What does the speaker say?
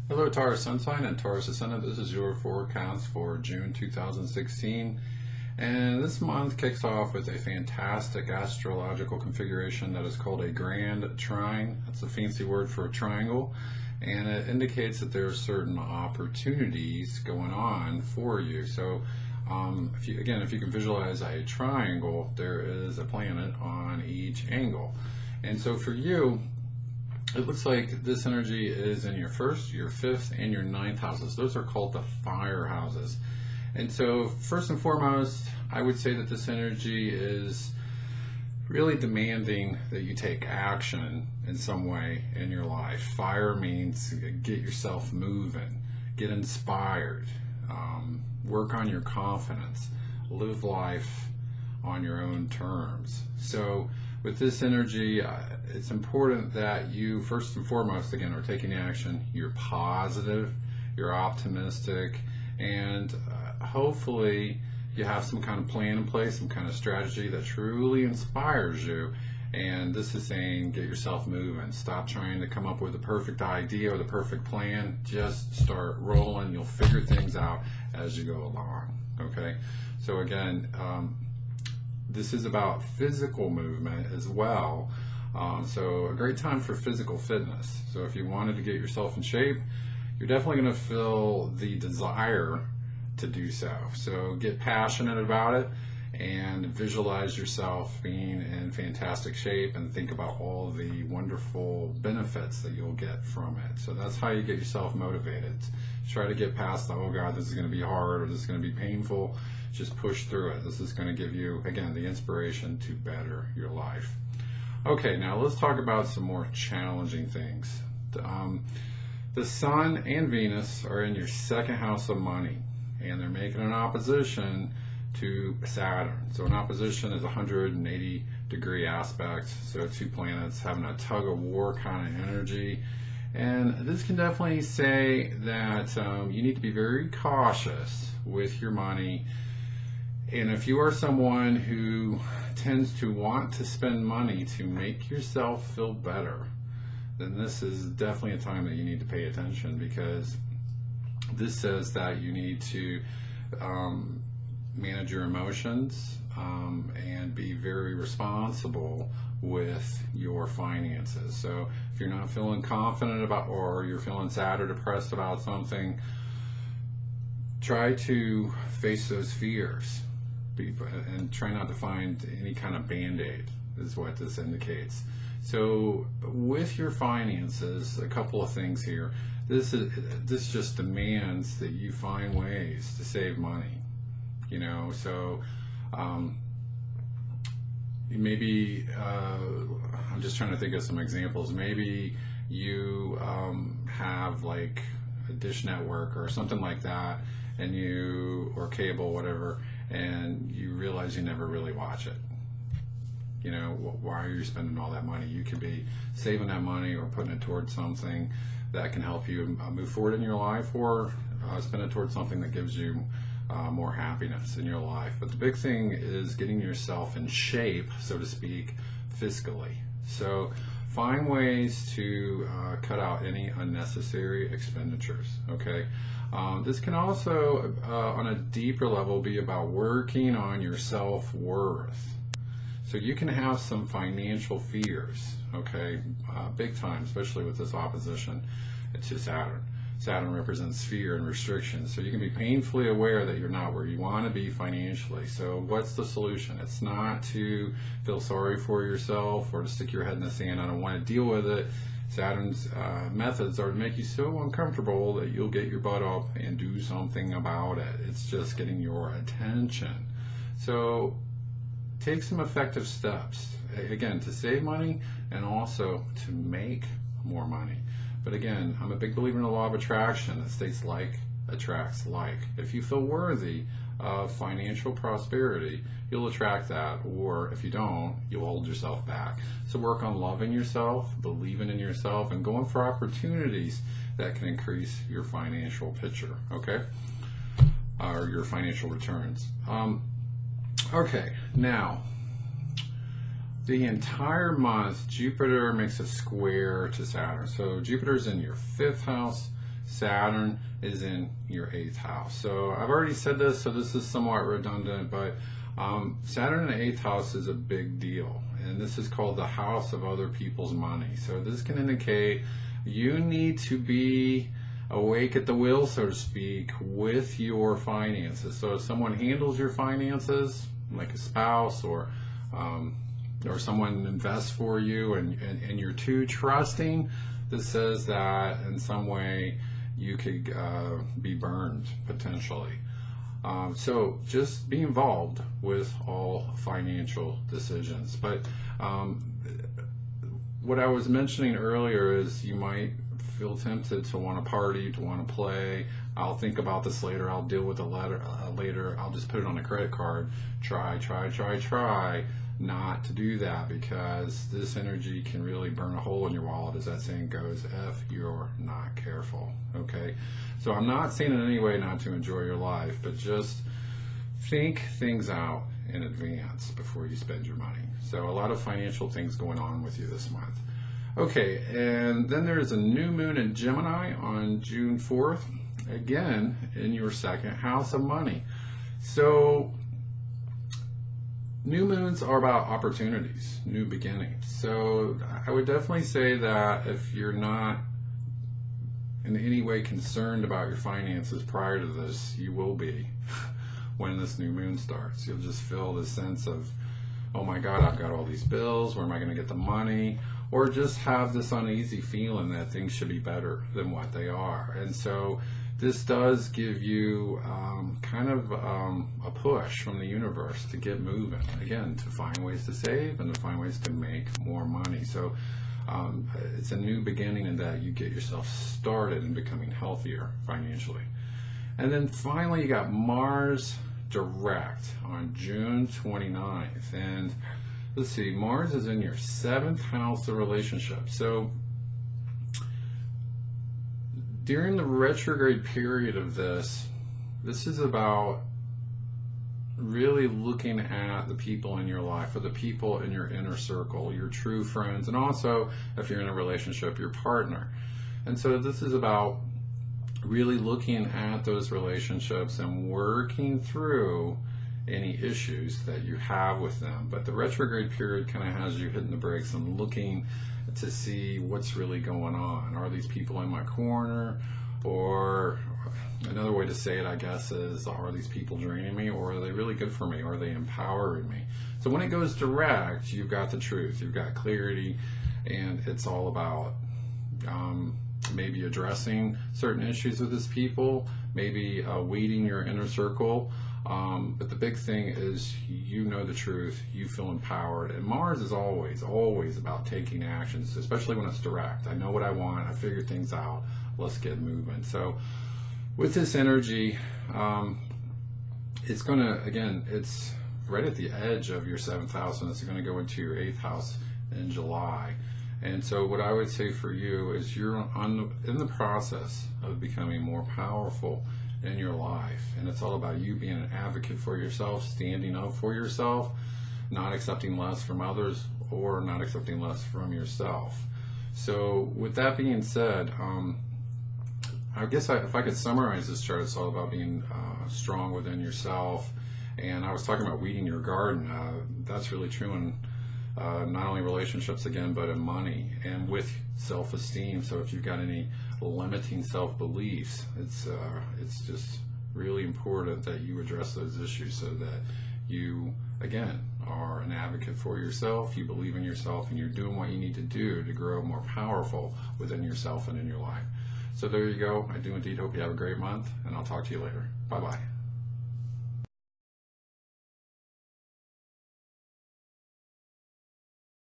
Hello, Taurus Sun Sign and Taurus Ascendant. This is your forecast for June 2016. And this month kicks off with a fantastic astrological configuration that is called a grand trine. That's a fancy word for a triangle. And it indicates that there are certain opportunities going on for you. So if you can visualize a triangle, there is a planet on each angle. And so for you, it looks like this energy is in your first, your fifth, and your ninth houses. Those are called the fire houses. And so first and foremost, I would say that this energy is really demanding that you take action in some way in your life. Fire means get yourself moving, get inspired, work on your confidence, live life on your own terms. So with this energy, it's important that you first and foremost, again, are taking action. You're positive, you're optimistic, and hopefully you have some kind of plan in place, some kind of strategy that truly inspires you. And this is saying get yourself moving. Stop trying to come up with the perfect idea or the perfect plan. Just start rolling. You'll figure things out as you go along. Okay? So again, this is about physical movement as well. So a great time for physical fitness. So if you wanted to get yourself in shape, you're definitely going to feel the desire to do so. So get passionate about it and visualize yourself being in fantastic shape and think about all the wonderful benefits that you'll get from it. So that's how you get yourself motivated. Try to get past the, oh God, this is going to be hard or this is going to be painful. Just push through it. This is going to give you, again, the inspiration to better your life. Okay, now let's talk about some more challenging things. The Sun and Venus are in your second house of money, and they're making an opposition to Saturn. So an opposition is a 180-degree aspect, so two planets having a tug-of-war kind of energy. And this can definitely say that you need to be very cautious with your money. And if you are someone who tends to want to spend money to make yourself feel better, then this is definitely a time that you need to pay attention, because this says that you need to manage your emotions and be very responsible with your finances. So if you're not feeling confident about, or you're feeling sad or depressed about something, try to face those fears and try not to find any kind of band-aid, is what this indicates. So with your finances, a couple of things here. This just demands that you find ways to save money. You know, so maybe I'm just trying to think of some examples. Maybe you have like a dish network or something like that, and or cable, whatever, and you realize you never really watch it. You know, why are you spending all that money? You could be saving that money or putting it towards something that can help you move forward in your life, or spend it towards something that gives you more happiness in your life. But the big thing is getting yourself in shape, so to speak, fiscally. So find ways to cut out any unnecessary expenditures, okay? This can also, on a deeper level, be about working on your self-worth. So you can have some financial fears, okay, big time, especially with this opposition to Saturn. Saturn represents fear and restriction, so you can be painfully aware that you're not where you want to be financially. So what's the solution? It's not to feel sorry for yourself or to stick your head in the sand. I don't want to deal with it. Saturn's methods are to make you so uncomfortable that you'll get your butt up and do something about it. It's just getting your attention. So take some effective steps, again, to save money and also to make more money. But again, I'm a big believer in the law of attraction that states like attracts like. If you feel worthy of financial prosperity, you'll attract that, or if you don't, you'll hold yourself back. So work on loving yourself, believing in yourself, and going for opportunities that can increase your financial picture, okay? Or your financial returns. Okay, now, the entire month, Jupiter makes a square to Saturn. So Jupiter's in your fifth house, Saturn is in your 8th house. So I've already said this, so this is somewhat redundant, but Saturn in the 8th house is a big deal. And this is called the house of other people's money. So this can indicate you need to be awake at the wheel, so to speak, with your finances. So if someone handles your finances, like a spouse or someone invests for you, and you're too trusting, this says that in some way you could be burned potentially. So just be involved with all financial decisions. But what I was mentioning earlier is you might feel tempted to want to party, to want to play. I'll think about this later. I'll deal with it later. I'll just put it on a credit card. Try not to do that, because this energy can really burn a hole in your wallet, as that saying goes, if you're not careful. Okay, so I'm not saying in any way not to enjoy your life, but just think things out in advance before you spend your money. So a lot of financial things going on with you this month. Okay, and then there's a new moon in Gemini on June 4th, again in your 2nd house of money. So new moons are about opportunities, new beginnings. So I would definitely say that if you're not in any way concerned about your finances prior to this, you will be when this new moon starts. You'll just feel the sense of, oh my God, I've got all these bills, where am I going to get the money? Or just have this uneasy feeling that things should be better than what they are. And so this does give you kind of a push from the universe to get moving, again, to find ways to save and to find ways to make more money. So it's a new beginning in that you get yourself started in becoming healthier financially. And then finally, you got Mars direct on June 29th. And let's see, Mars is in your 7th house of relationships. So during the retrograde period of this is about really looking at the people in your life, or the people in your inner circle, your true friends, and also if you're in a relationship, your partner. And so this is about really looking at those relationships and working through any issues that you have with them. But the retrograde period kind of has you hitting the brakes and looking to see what's really going on. Are these people in my corner? Or another way to say it, I guess, is, are these people draining me, or are they really good for me, or are they empowering me? So when it goes direct, you've got the truth, you've got clarity, and it's all about maybe addressing certain issues with these people, maybe weeding your inner circle. But the big thing is, you know the truth, you feel empowered. And Mars is always about taking actions, especially when it's direct. I know what I want, I figured things out, let's get moving. So with this energy, it's going to, again, it's right at the edge of your 7th house, and it's going to go into your 8th house in July. And so what I would say for you is you're in the process of becoming more powerful in your life, and it's all about you being an advocate for yourself, standing up for yourself, not accepting less from others or not accepting less from yourself. So with that being said, I guess if I could summarize this chart, it's all about being strong within yourself. And I was talking about weeding your garden. That's really true in not only relationships, again, but in money and with self-esteem. So if you've got any limiting self-beliefs, it's just really important that you address those issues, so that you, again, are an advocate for yourself, you believe in yourself, and you're doing what you need to do to grow more powerful within yourself and in your life. So there you go. I do indeed hope you have a great month, and I'll talk to you later. Bye-bye.